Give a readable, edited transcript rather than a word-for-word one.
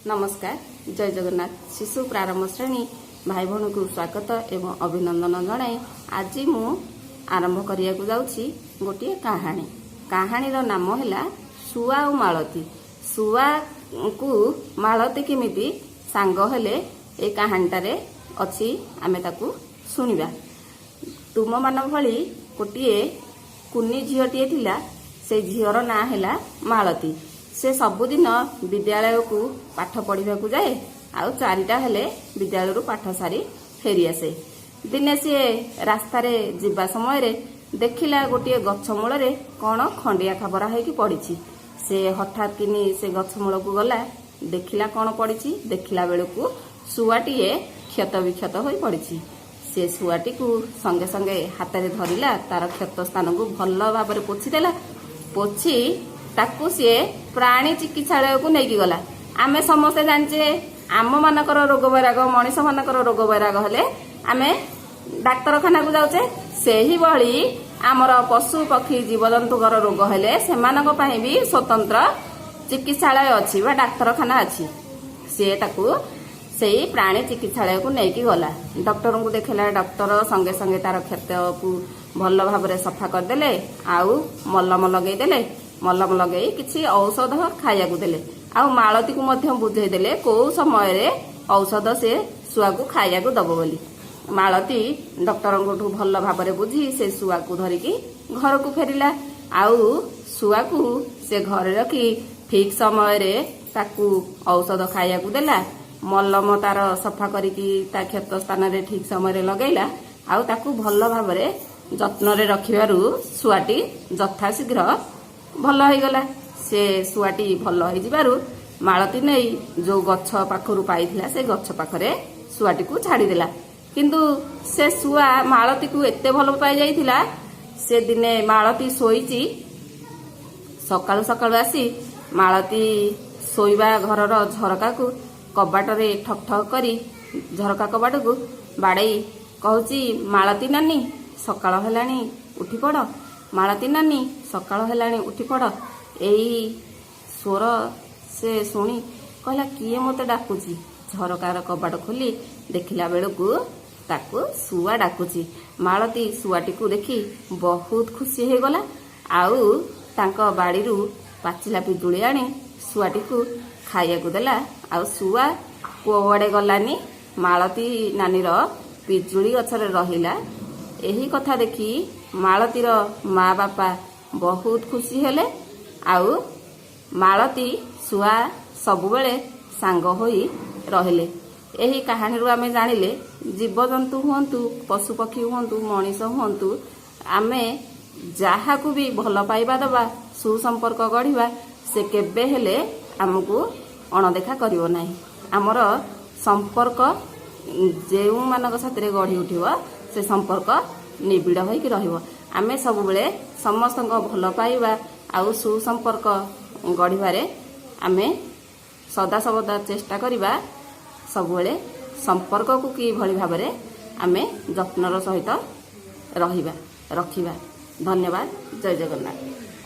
नमस्कार जय जगन्नाथ शिशु प्रारंभ श्रेणी भाई भौणी को स्वागत एवं अभिनंदन जनाई आज मु आरंभ करिया को जाउछि गोटे कहानी। कहानीर नाम है सुआ और मालती। सुआ को मालती केमिति सांग हेले ए कहानीटारे अछि आमे ताकू सुनिबा। तुम मान भली गोटे कुनी झीलटीए थिला। से झीर ना है मालती। से सबुदिन विद्यालय को पाठ पढ़ा जाए आउ चारिटा हेले विद्यालय पाठ सारी फेरी आसे। दिने सी रास्ता जीवा समय देखिला गोटे गछ मूल कौन खंडिया खबरा होगी पड़ी। से हठात किनी से गछ मूल को गला देखिला कौन पड़ी। देखिला बेलू शुआटीए क्षत विक्षत हो पड़ी। से शुआटी को संगे संगे हाथ में धरला तार क्षत स्थान को भल भाव पोछीदेला। पोछी ताकू सी प्राणी चिकित्सालय को लेकिन गला। आमे समस्ते जाने आम मानकर रोग वैराग मनीष मानकर रोग वैराग हेले आमे डाक्तरखाना को जाऊे। से ही भली आमर पशु पक्षी जीवजंतुकर रोग हेले सेमानक पई भी स्वतंत्र चिकित्सालय अच्छी बा डाक्तरखाना अच्छी। से ताकू सेही प्राणी चिकित्सालय को लेकिन गला। डॉक्टर को देखला। डॉक्टर संगे संगे तार क्षत को भल भाव सफा करदेले आउ मलम लगेदेले। मलम लगे किसी औषध खाया को देले आउ मालती को मध्य बुझे देले को समय रे औषध से शुआ को खाया को दब बोली। मालती डॉक्टर को भल भाव बुझी से शुआ को धरिकी घर को फेरिला। आउ शुआ को से घर रखी ठीक समय रे ताकू औषध खाया को देला। मलम तार सफा करिकी ता क्षत स्थान रे ठीक समय रे लगैला। आउ ताकू भल भाव रे जत्न रे रखिबारु शुआटी यथा शीघ्र भल हो गला। से शुआटी भल हो मालती नहीं जो गछ पाखरु पाइथिला से गछ पाखरे शुआटी को छाड़ीदेला। किंतु से शुआ मालती को एते भल पाई जाइथिला। से दिने मालती शोईची सकाळु सकाळु आसी मालती शोइबा घरर झरका को कबाट रे ठक ठक करी झरका कबाट को बाड़ई कहूची मालती नानी सकाळ हेलानी उठी पड़। मालती नानी सकाळ हेलानी उठी पड़। एई स्वर से शुणी कहला किए मते डाकुची। झरकार कबाट खोली देखिला बेलू ताकू शुआ डाकुची। मालती शुआटी को देखी बहुत खुशी हो गला। आउ तांको बाड़ीरू पाचिला पिजुली आनी शुआटी को खाइया को देला। आउ शुआ कुआड़े गलानी मालती नानीर पिजुली गछरे रहिला। एही कथा देखी मालतीर माँ बापा बहुत खुशी हेले। आउ मालती शुआ सबुबेले सांग होई रहिले। एही कहानी रू आमे जानिले जीवजंतु हुंतु पशु पक्षी हुंतु मनीष हुंतु आमे जहा को भी भल पाइबा दबा सुसंपर्क गढ़िबा से केबे हेले हमको अणदेखा करिवो नाही। आमर संपर्क जेउ मानक साथरे गढ़ी उठिबो से संपर्क निबिड़ होइक रहिबो। आमे सबुबेले समस्तक भल पाइबा आउ सुसंपर्क गढ़िबारे आमे सदा सबदा चेष्टा करिबा। सबुबेले संपर्क को कि भली भाबरे आमे जत्नर सहित रहिबा रखिबा। धन्यवाद। जय जगन्नाथ।